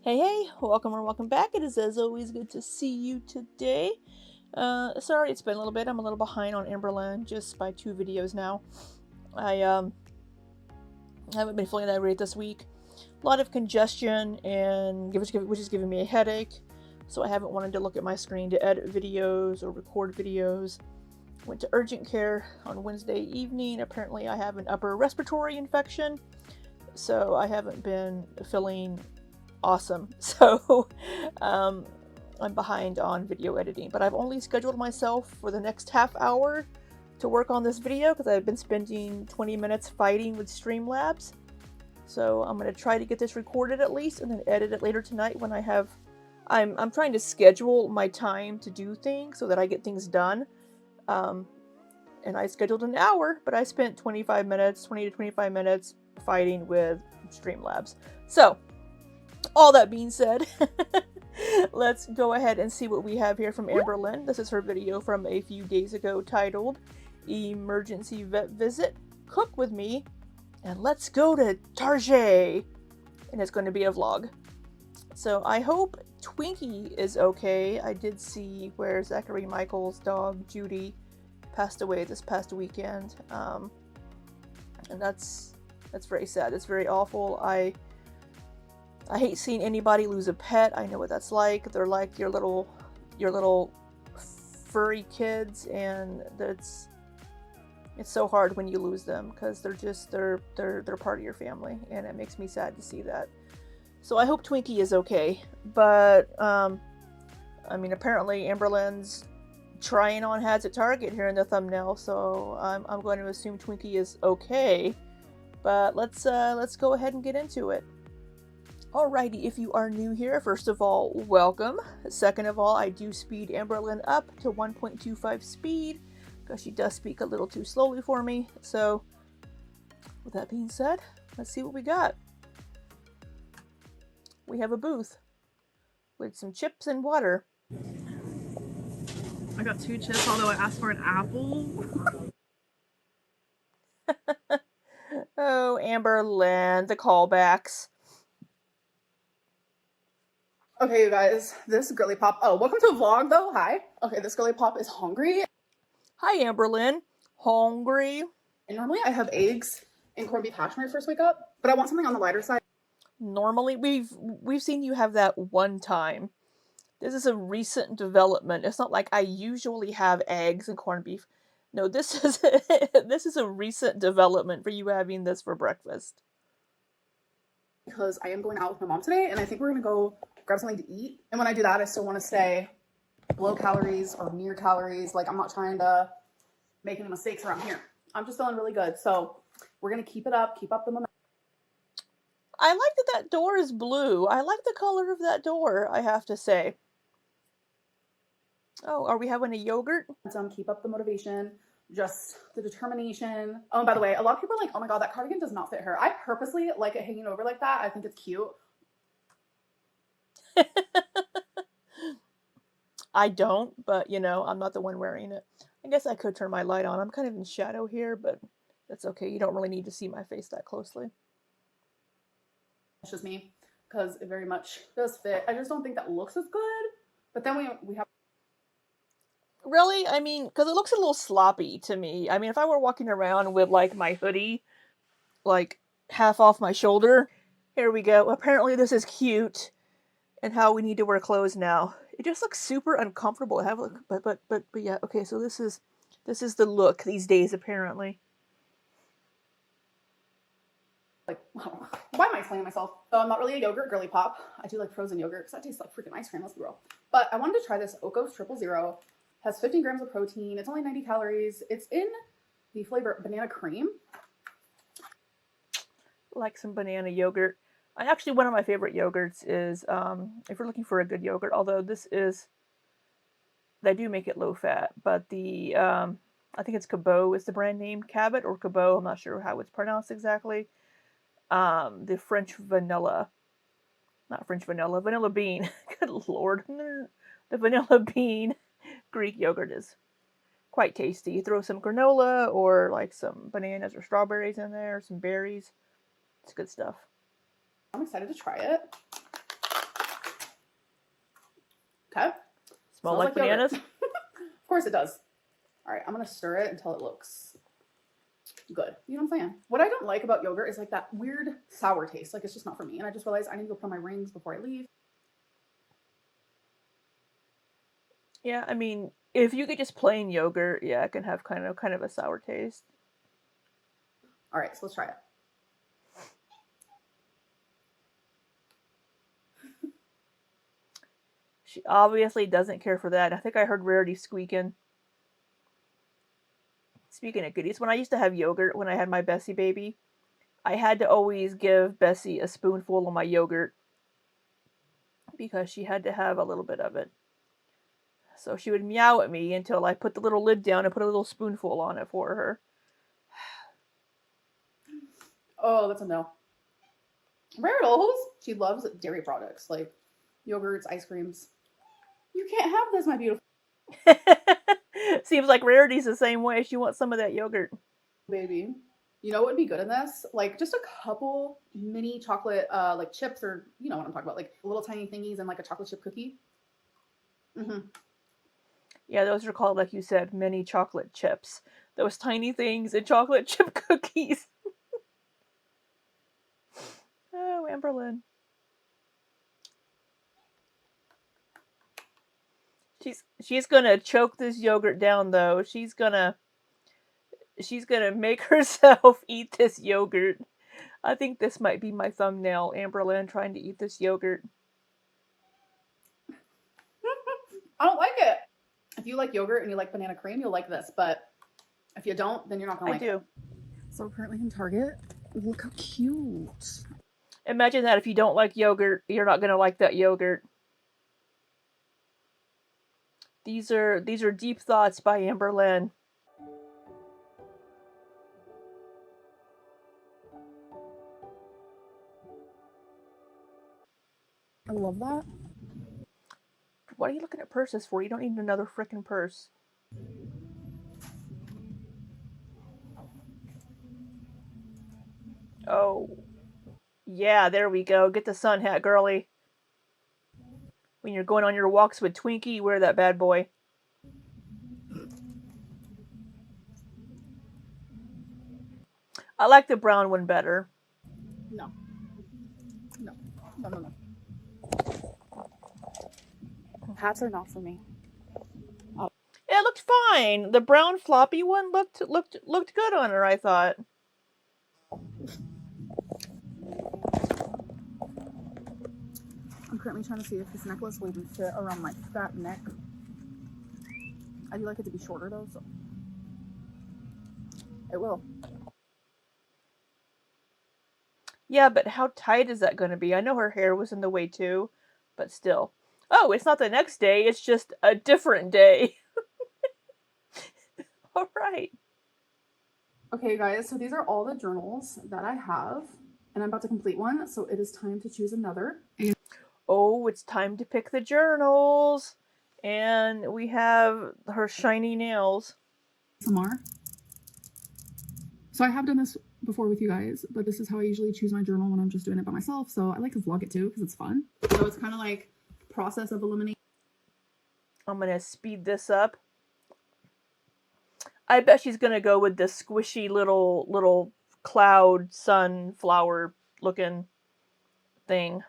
Hey, hey, welcome or welcome back. It is as always good to see you today. Sorry it's been a little bit. I'm a little behind on Amberlynn just by 2 videos now. I haven't been feeling that great this week. A lot of congestion and which is giving me a headache. So I haven't wanted to look at my screen to edit videos or record videos. Went to urgent care on Wednesday evening. Apparently I have an upper respiratory infection. So I haven't been feeling awesome. So I'm behind on video editing, but I've only scheduled myself for the next half hour to work on this video because I've been spending 20 minutes fighting with Streamlabs. So I'm going to try to get this recorded at least and then edit it later tonight when I have... I'm trying to schedule my time to do things so that I get things done. And I scheduled an hour, but I spent 20 to 25 minutes fighting with Streamlabs. So, all that being said, let's go ahead and see what we have here from Amberlynn. This is her video from a few days ago titled Emergency Vet Visit, Cook With Me, and Let's Go to Target. And it's going to be a vlog. So I hope Twinkie is okay. I did see where Zachary Michael's dog, Judy, passed away this past weekend. And that's very sad. It's very awful. I hate seeing anybody lose a pet. I know what that's like. They're like your little furry kids, and it's so hard when you lose them because they're part of your family, and it makes me sad to see that. So I hope Twinkie is okay. But I mean, apparently Amberlynn's trying on hats at Target here in the thumbnail, so I'm going to assume Twinkie is okay. But let's go ahead and get into it. Alrighty, if you are new here, first of all, welcome. Second of all, I do speed Amberlynn up to 1.25 speed, because she does speak a little too slowly for me. So, with that being said, let's see what we got. We have a booth with some chips and water. I got 2 chips, although I asked for an apple. Oh, Amberlynn, the callbacks. Okay, you guys, this girly pop. Oh, welcome to a vlog, though. Hi. Okay, this girly pop is hungry. Hi, Amberlynn. Hungry? And normally I have eggs and corned beef hash when I first wake up, but I want something on the lighter side. Normally, we've seen you have that one time. This is a recent development. It's not like I usually have eggs and corned beef. No, this is this is a recent development for you having this for breakfast. Because I am going out with my mom today, and I think we're gonna go grab something to eat. And when I do that, I still want to stay below calories or near calories. Like, I'm not trying to make any mistakes around here. I'm just feeling really good. So we're gonna keep it up, keep up the momentum. I like that door is blue. I like the color of that door, I have to say. Oh, are we having a yogurt? Keep up the motivation, just the determination. Oh, and by the way, a lot of people are like, oh my god, that cardigan does not fit her. I purposely like it hanging over like that. I think it's cute. I don't, but you know, I'm not the one wearing it. I guess I could turn my light on. I'm kind of in shadow here, but that's okay. You don't really need to see my face that closely. It's just me, because it very much does fit. I just don't think that looks as good. But then we have... Really? I mean, because it looks a little sloppy to me. I mean, if I were walking around with, like, my hoodie, like, half off my shoulder. Here we go. Apparently this is cute. And how we need to wear clothes now. It just looks super uncomfortable to have a look. But yeah, okay, so this is the look these days, apparently. Like, why am I explaining myself? So I'm not really a yogurt girly pop. I do like frozen yogurt because that tastes like freaking ice cream, let's be real. But I wanted to try this Okos 000. Has 15 grams of protein. It's only 90 calories. It's in the flavor banana cream. Like some banana yogurt. Actually, one of my favorite yogurts is, if you're looking for a good yogurt, although they do make it low fat, but the, I think it's Cabot is the brand name, Cabot or Cabot, I'm not sure how it's pronounced exactly. The French vanilla, not French vanilla, vanilla bean, good lord, the vanilla bean Greek yogurt is quite tasty. You throw some granola or like some bananas or strawberries in there, some berries. It's good stuff. I'm excited to try it. Okay. Smell like bananas? Of course it does. All right, I'm gonna stir it until it looks good. You know what I'm saying? What I don't like about yogurt is like that weird sour taste. Like it's just not for me. And I just realized I need to go put on my rings before I leave. Yeah, I mean, if you get just plain yogurt, yeah, it can have kind of a sour taste. All right, so let's try it. She obviously doesn't care for that. I think I heard Rarity squeaking. Speaking of goodies, when I used to have yogurt when I had my Bessie baby, I had to always give Bessie a spoonful of my yogurt because she had to have a little bit of it. So she would meow at me until I put the little lid down and put a little spoonful on it for her. Oh, that's a no. Rattles. She loves dairy products like yogurts, ice creams. You can't have this, my beautiful Seems like Rarity's the same way. She wants some of that yogurt. baby. You know what would be good in this? Like just a couple mini chocolate like chips, or you know what I'm talking about, like little tiny thingies and like a chocolate chip cookie. Mm-hmm. Yeah, those are called, like you said, mini chocolate chips. Those tiny things and chocolate chip cookies. Oh, Amberlynn. She's gonna choke this yogurt down though. She's gonna make herself eat this yogurt. I think this might be my thumbnail, Amberlynn trying to eat this yogurt. I don't like it. If you like yogurt and you like banana cream, you'll like this. But if you don't, then you're not gonna like it. So we're currently in Target. Look how cute. Imagine that if you don't like yogurt, you're not gonna like that yogurt. These are deep thoughts by Amberlynn. I love that. What are you looking at purses for? You don't need another frickin' purse. Oh. Yeah, there we go. Get the sun hat, girly. When you're going on your walks with Twinkie, wear that bad boy. I like the brown one better. No. No. No, no, no. Hats are not for me. Oh. It looked fine. The brown floppy one looked good on her, I thought. I'm currently trying to see if this necklace will even fit around my fat neck. I do like it to be shorter though, so it will. Yeah, but how tight is that going to be? I know her hair was in the way too, but still. Oh, it's not the next day, it's just a different day. All right. Okay, guys, so these are all the journals that I have, and I'm about to complete one, so it is time to choose another. Oh, it's time to pick the journals. And we have her shiny nails. Some more. So I have done this before with you guys, but this is how I usually choose my journal when I'm just doing it by myself. So I like to vlog it too because it's fun. So it's kind of like process of elimination. I'm going to speed this up. I bet she's going to go with the squishy little cloud sunflower looking thing.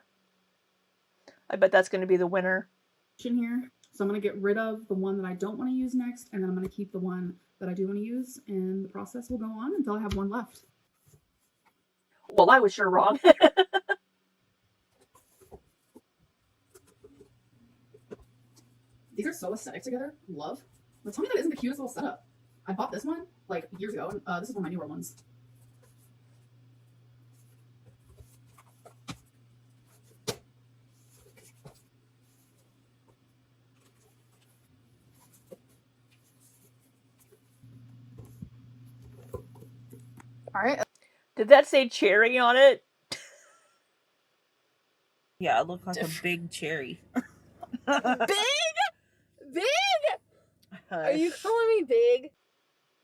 I bet that's going to be the winner. Here. So I'm going to get rid of the one that I don't want to use next, and then I'm going to keep the one that I do want to use, and the process will go on until I have one left. Well, I was sure wrong. These are so aesthetic together. Love. But tell me that isn't the cutest little setup. I bought this one like years ago, and this is one of my newer ones. All right. Did that say cherry on it? Yeah, it looked like a big cherry. Big? Are you calling me big?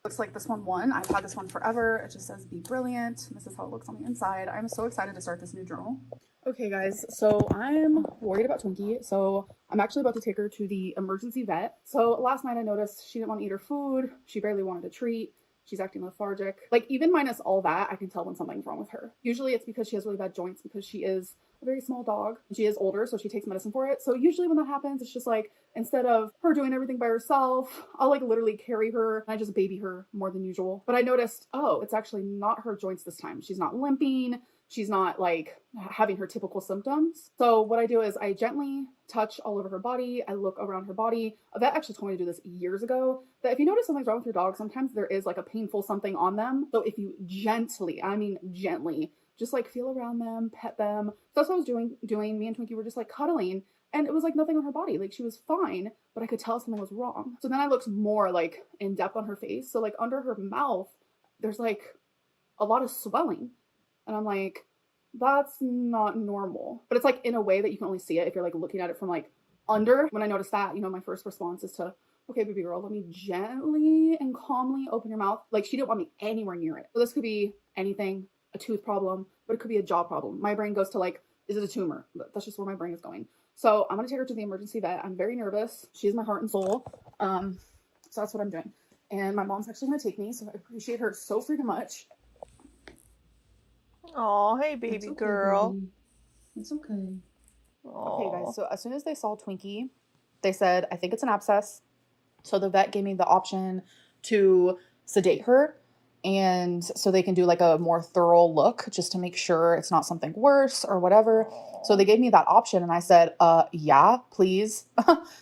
Looks like this one won. I've had this one forever. It just says be brilliant. This is how it looks on the inside. I'm so excited to start this new journal. Okay, guys, so I'm worried about Twinkie. So I'm actually about to take her to the emergency vet. So last night I noticed she didn't want to eat her food. She barely wanted a treat. She's acting lethargic. Like, even minus all that, I can tell when something's wrong with her. Usually it's because she has really bad joints because she is a very small dog. She is older, so she takes medicine for it. So usually when that happens, it's just like, instead of her doing everything by herself, I'll like literally carry her and I just baby her more than usual. But I noticed, oh, it's actually not her joints this time. She's not limping. She's not like having her typical symptoms. So what I do is I gently touch all over her body. I look around her body. A vet actually told me to do this years ago, that if you notice something's wrong with your dog, sometimes there is like a painful something on them. So if you gently, I mean gently, just like feel around them, pet them. So that's what I was doing. Me and Twinkie were just like cuddling, and it was like nothing on her body. Like, she was fine, but I could tell something was wrong. So then I looked more like in depth on her face. So like under her mouth, there's like a lot of swelling. And I'm like, that's not normal. But it's like in a way that you can only see it if you're like looking at it from like under. When I noticed that, you know, my first response is to, okay, baby girl, let me gently and calmly open your mouth. Like, she didn't want me anywhere near it. So this could be anything, a tooth problem, but it could be a jaw problem. My brain goes to like, is it a tumor? That's just where my brain is going. So I'm gonna take her to the emergency vet. I'm very nervous. She's my heart and soul. So that's what I'm doing. And my mom's actually gonna take me, so I appreciate her so freaking much. Oh, hey, baby okay, girl. Baby. It's okay. Aww. Okay, guys. So as soon as they saw Twinkie, they said, I think it's an abscess. So the vet gave me the option to sedate her. And so they can do like a more thorough look just to make sure it's not something worse or whatever. So they gave me that option and I said, yeah, please.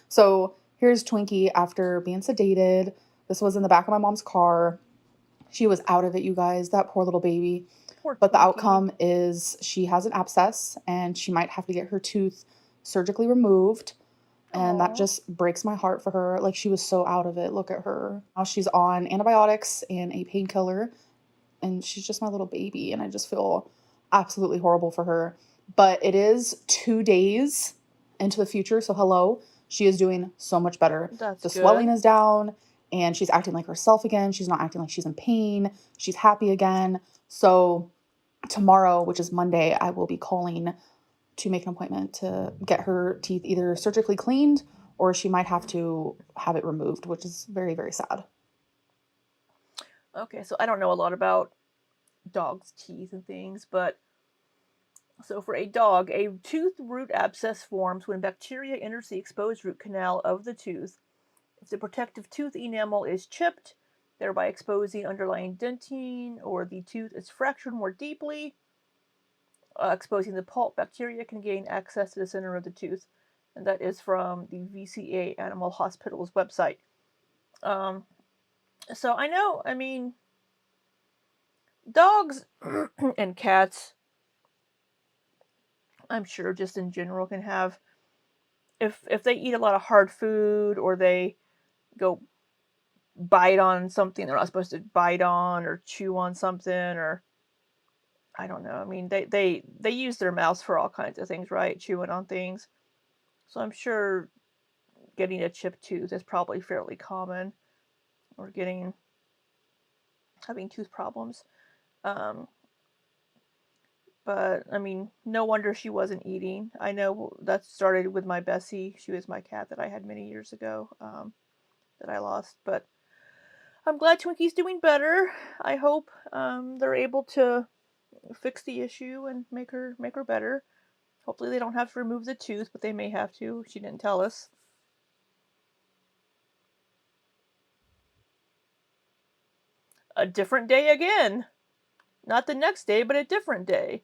So here's Twinkie after being sedated. This was in the back of my mom's car. She was out of it, you guys. That poor little baby. But the outcome is she has an abscess and she might have to get her tooth surgically removed. And that just breaks my heart for her. Like, she was so out of it. Look at her. Now she's on antibiotics and a painkiller. And she's just my little baby. And I just feel absolutely horrible for her. But it is 2 days into the future. So hello. She is doing so much better. That's the good. swelling is down. And she's acting like herself again. She's not acting like she's in pain. She's happy again. So tomorrow, which is Monday, I will be calling to make an appointment to get her teeth either surgically cleaned or she might have to have it removed, which is very, very sad. Okay, so I don't know a lot about dogs' teeth and things, but so for a dog, a tooth root abscess forms when bacteria enters the exposed root canal of the tooth. If the protective tooth enamel is chipped, thereby exposing underlying dentine, or the tooth is fractured more deeply, exposing the pulp, bacteria can gain access to the center of the tooth. And that is from the VCA Animal Hospital's website. So I know, I mean, dogs and cats, I'm sure just in general can have, if they eat a lot of hard food or they go bite on something they're not supposed to bite on or chew on something, or I don't know. I mean, they use their mouths for all kinds of things, right? Chewing on things. So I'm sure getting a chipped tooth is probably fairly common, or having tooth problems. But I mean, no wonder she wasn't eating. I know that started with my Bessie. She was my cat that I had many years ago, that I lost. But I'm glad Twinkie's doing better. I hope they're able to fix the issue and make her better. Hopefully they don't have to remove the tooth, but they may have to. She didn't tell us. A different day again. Not the next day, but a different day.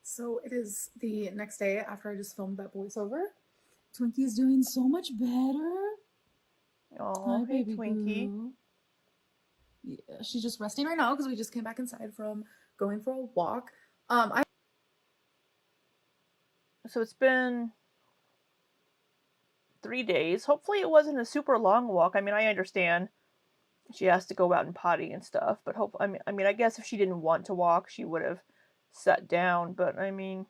So it is the next day after I just filmed that voiceover. Twinkie's doing so much better. Oh, hey, Twinkie. Girl. Yeah, she's just resting right now because we just came back inside from going for a walk. So it's been 3 days. Hopefully it wasn't a super long walk. I mean, I understand she has to go out and potty and stuff, but I guess if she didn't want to walk, she would have sat down. But I mean,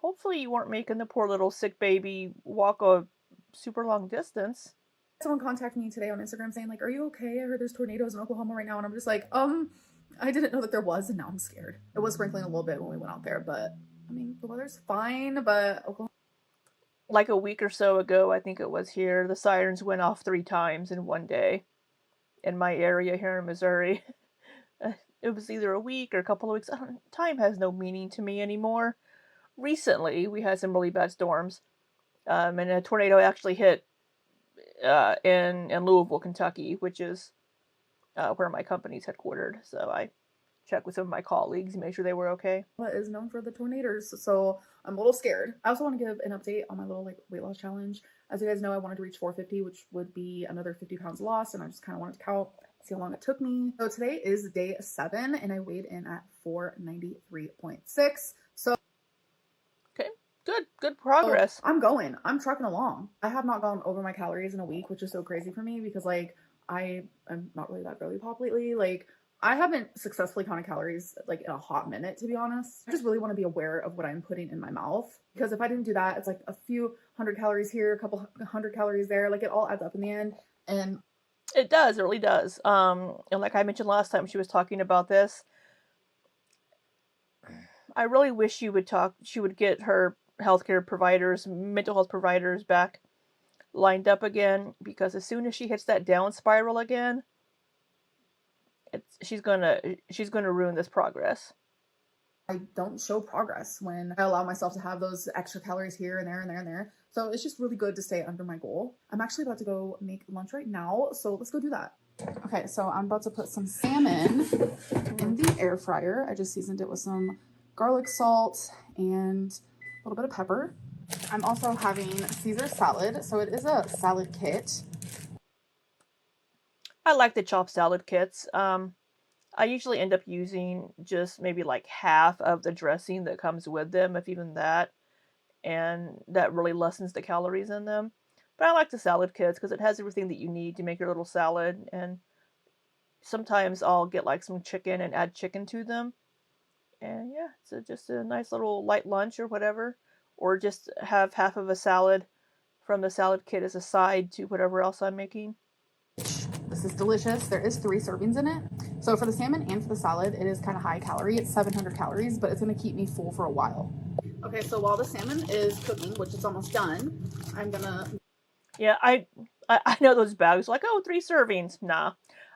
hopefully you weren't making the poor little sick baby walk a super long distance. Someone contacted me today on Instagram saying like, are you okay? I heard there's tornadoes in Oklahoma right now. And I'm just like, I didn't know that there was, and now I'm scared. It was sprinkling a little bit when we went out there, but I mean, the weather's fine, but Oklahoma. Like a week or so ago, I think it was here, the sirens went off 3 times in one day in my area here in Missouri. It was either a week or a couple of weeks. Time has no meaning to me anymore. Recently, we had some really bad storms, and a tornado actually hit in Louisville, Kentucky, which is where my company's headquartered. So I checked with some of my colleagues and made sure they were okay. Is known for the tornadoes, so I'm a little scared. I also want to give an update on my little like weight loss challenge. As you guys know, I wanted to reach 450, which would be another 50 pounds lost, and I just kind of wanted to count, see how long it took me. So today is day 7, and I weighed in at 493.6. So okay, good progress. I'm trucking along. I have not gone over my calories in a week, which is so crazy for me because like I am not really that girly pop lately. Like I haven't successfully counted calories like in a hot minute, to be honest. I just really want to be aware of what I'm putting in my mouth, because if I didn't do that, it's like a few hundred calories here, a couple hundred calories there. Like it all adds up in the end. And it does, it really does. And like I mentioned last time she was talking about this, I really wish she would get her healthcare providers, mental health providers back lined up again, because as soon as she hits that down spiral again, she's gonna ruin this progress. I don't show progress when I allow myself to have those extra calories here and there and there and there. So it's just really good to stay under my goal. I'm actually about to go make lunch right now, so let's go do that. Okay, so I'm about to put some salmon in the air fryer. I just seasoned it with some garlic salt and a little bit of pepper. I'm also having Caesar salad, so it is a salad kit. I like the chopped salad kits. I usually end up using just maybe like half of the dressing that comes with them, if even that, and that really lessens the calories in them. But I like the salad kits because it has everything that you need to make your little salad, and sometimes I'll get like some chicken and add chicken to them. And yeah, it's just a nice little light lunch or whatever, or just have half of a salad from the salad kit as a side to whatever else I'm making. This is delicious. There is 3 servings in it. So for the salmon and for the salad, it is kind of high calorie. It's 700 calories, but it's going to keep me full for a while. Okay, so while the salmon is cooking, which it's almost done, I'm going to... Yeah, I know those bags, like, oh, 3 servings. Nah,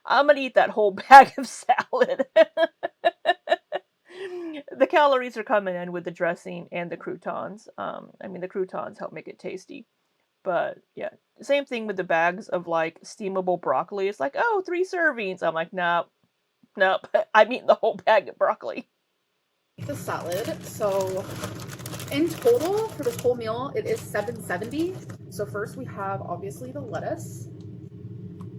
I'm going to eat that whole bag of salad. The calories are coming in with the dressing and the croutons. I mean, the croutons help make it tasty. But yeah, same thing with the bags of like steamable broccoli. It's like, oh, 3 servings. I'm like, nope. I'm eating the whole bag of broccoli. The salad. So in total for this whole meal, it is $7.70. So first we have obviously the lettuce,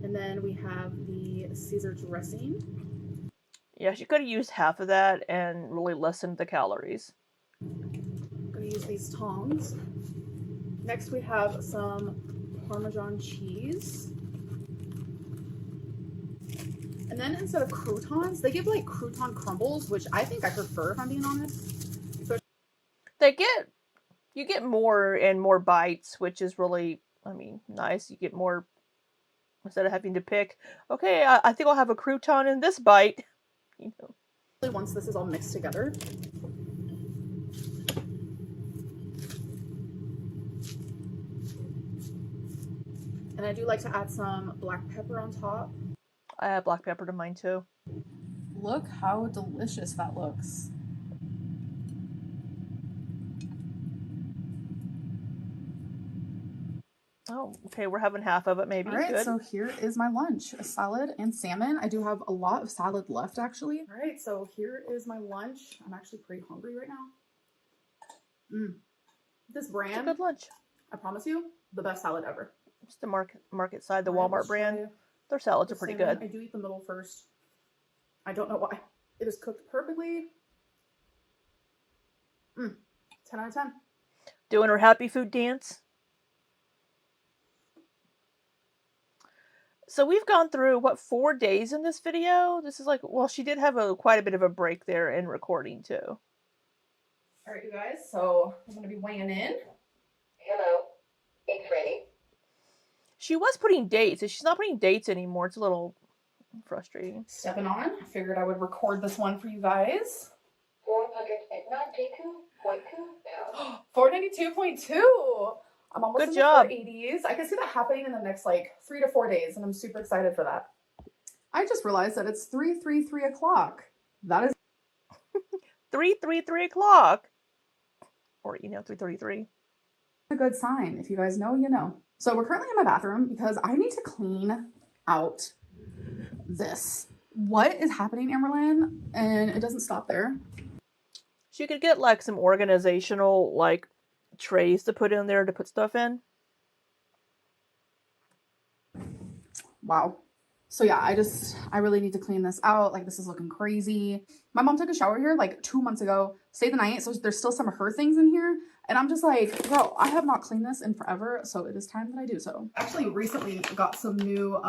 and then we have the Caesar dressing. Yeah, she could have used half of that and really lessened the calories. I'm gonna use these tongs. Next we have some Parmesan cheese. And then instead of croutons, they give like crouton crumbles, which I think I prefer, if I'm being honest. So you get more and more bites, which is really, I mean, nice. You get more, instead of having to pick, okay, I think I'll have a crouton in this bite. You know. Once this is all mixed together, and I do like to add some black pepper on top. I add black pepper to mine too. Look how delicious that looks. Oh, okay, we're having half of it maybe. All right, good. So here is my lunch, a salad and salmon. I do have a lot of salad left, actually. All right, so here is my lunch. I'm actually pretty hungry right now. This brand, it's a good lunch. I promise you, the best salad ever. It's the market side, the Walmart brand. Their salads are pretty good. I do eat the middle first. I don't know why. It is cooked perfectly. 10 out of 10. Doing her happy food dance. So we've gone through, 4 days in this video? This is like, well, she did have quite a bit of a break there in recording too. All right, you guys, so I'm going to be weighing in. Hello, it's ready. She was putting dates, and she's not putting dates anymore. It's a little frustrating. Stepping on. I figured I would record this one for you guys. 492.2. I'm almost Good in job. the 480s. I can see that happening in the next like 3 to 4 days, and I'm super excited for that. I just realized that it's 3:33 o'clock. That is 3 o'clock. Or, 3:33. a good sign. If you guys know, you know. So we're currently in my bathroom because I need to clean out this. What is happening, Amberlynn? And it doesn't stop there. She could get like some organizational like trays to put in there to put stuff in. Wow. So yeah, I really need to clean this out. Like, this is looking crazy. My mom took a shower here like 2 months ago, stayed the night, so there's still some of her things in here. And I'm just like, girl, I have not cleaned this in forever, so it is time that I do so. Actually, recently got some new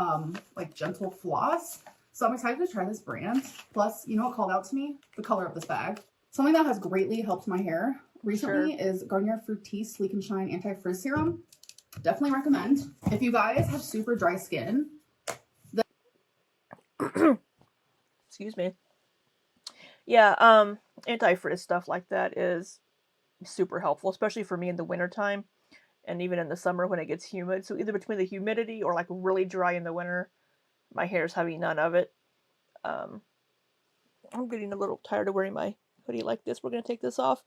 like gentle floss. So I'm excited to try this brand. Plus, you know what called out to me? The color of this bag. Something that has greatly helped my hair recently is Garnier Fructis Sleek and Shine Anti-Frizz Serum. Definitely recommend. If you guys have super dry skin, Excuse me. Yeah, anti-frizz stuff like that is super helpful, especially for me in the wintertime and even in the summer when it gets humid. So either between the humidity or like really dry in the winter, my hair's having none of it. I'm getting a little tired of wearing my hoodie like this. We're going to take this off.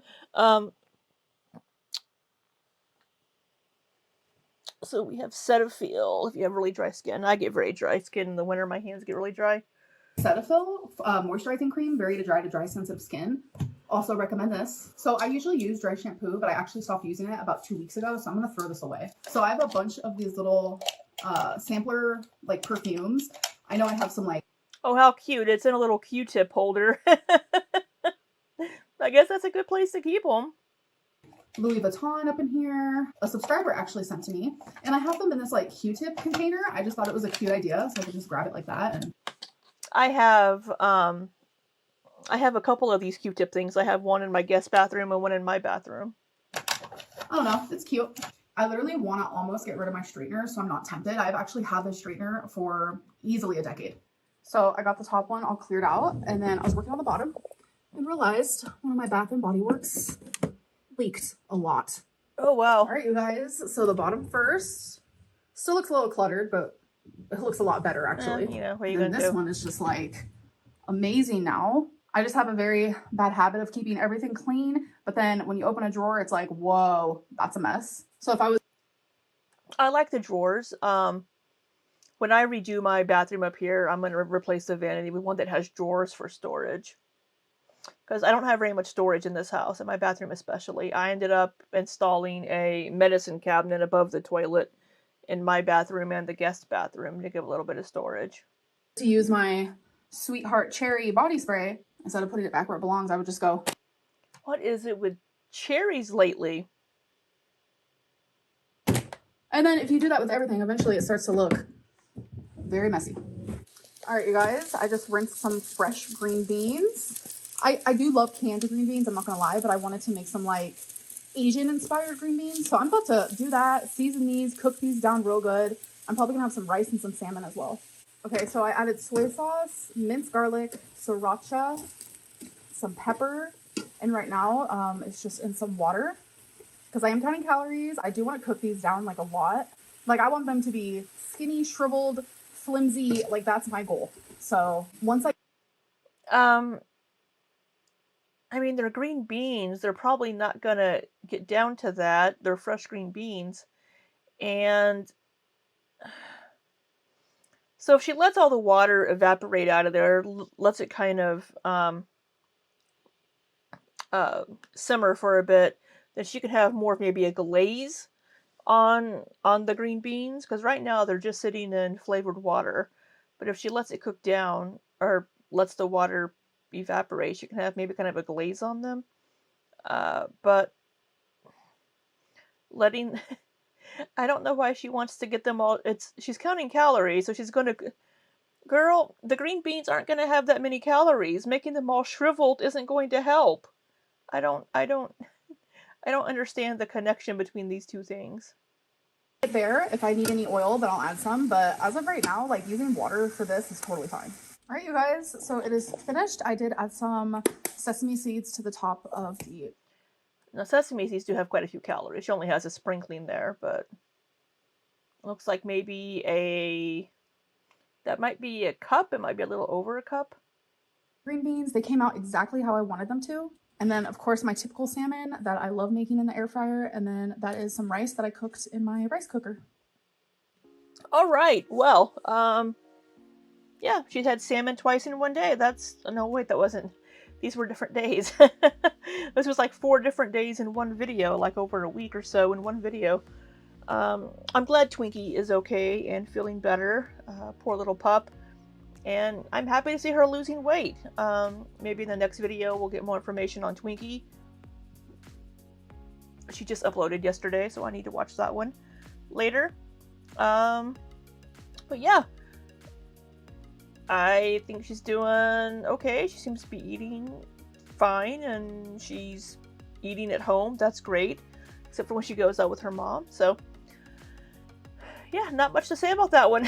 So we have Cetaphil if you have really dry skin. I get very dry skin in the winter. My hands get really dry. Cetaphil moisturizing cream, very to dry sensitive skin. Also recommend this. So I usually use dry shampoo, but I actually stopped using it about 2 weeks ago, so I'm gonna throw this away. So I have a bunch of these little sampler like perfumes. I know I have some like, oh, how cute. It's in a little Q-tip holder. I guess that's a good place to keep them. Louis Vuitton up in here. A subscriber actually sent to me, and I have them in this like Q-tip container. I just thought it was a cute idea, so I could just grab it like that. And I have a couple of these Q-tip things. I have one in my guest bathroom and one in my bathroom. I don't know, it's cute. I literally want to almost get rid of my straightener, so I'm not tempted. I've actually had this straightener for easily a decade. So I got the top one all cleared out, and then I was working on the bottom and realized one of my Bath and Body Works leaked a lot. Oh, wow. All right, you guys. So the bottom first still looks a little cluttered, but it looks a lot better actually. What are you and gonna this do? one is just like amazing now. I just have a very bad habit of keeping everything clean, but then when you open a drawer, it's like, whoa, that's a mess. So if I was... I like the drawers. When I redo my bathroom up here, I'm going to replace the vanity with one that has drawers for storage. Because I don't have very much storage in this house, in my bathroom especially. I ended up installing a medicine cabinet above the toilet in my bathroom and the guest bathroom to give a little bit of storage. To use my Sweetheart Cherry body spray, instead of putting it back where it belongs, I would just go... What is it with cherries lately? And then if you do that with everything, eventually it starts to look very messy. All right, you guys, I just rinsed some fresh green beans. I do love canned green beans, I'm not gonna lie, but I wanted to make some like Asian inspired green beans. So I'm about to do that, season these, cook these down real good. I'm probably gonna have some rice and some salmon as well. Okay, so I added soy sauce, minced garlic, sriracha, some pepper, and right now it's just in some water. Because I am counting calories, I do want to cook these down like a lot. Like I want them to be skinny, shriveled, flimsy, like that's my goal. So once I mean, they're green beans. They're probably not gonna get down to that. They're fresh green beans. And so if she lets all the water evaporate out of there, lets it kind of simmer for a bit, then she could have more of maybe a glaze on the green beans. Because right now they're just sitting in flavored water. But if she lets it cook down, or lets the water evaporate, she can have maybe kind of a glaze on them. But letting... I don't know why she wants to get them all... She's counting calories, so she's going to... Girl, the green beans aren't going to have that many calories. Making them all shriveled isn't going to help. I don't understand the connection between these two things. There, if I need any oil, then I'll add some. But as of right now, like using water for this is totally fine. All right, you guys, so it is finished. I did add some sesame seeds to the top of the... Now, sesame seeds do have quite a few calories. She only has a sprinkling there, but it looks like maybe that might be a cup. It might be a little over a cup. Green beans, they came out exactly how I wanted them to. And then, of course, my typical salmon that I love making in the air fryer. And then that is some rice that I cooked in my rice cooker. All right. Well, yeah, she's had salmon twice in one day. No, wait, that wasn't. These were different days. This was like 4 different days in one video, like over a week or so in one video. I'm glad Twinkie is okay and feeling better. Poor little pup. And I'm happy to see her losing weight. Maybe in the next video we'll get more information on Twinkie. She just uploaded yesterday, so I need to watch that one later. But yeah. I think she's doing okay. She seems to be eating fine, and she's eating at home. That's great. Except for when she goes out with her mom. So, yeah, not much to say about that one.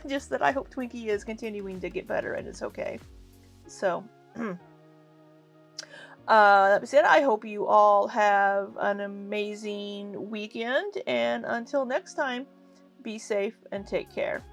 Just that I hope Twinkie is continuing to get better and it's okay. So, that being said, I hope you all have an amazing weekend. And until next time, be safe and take care.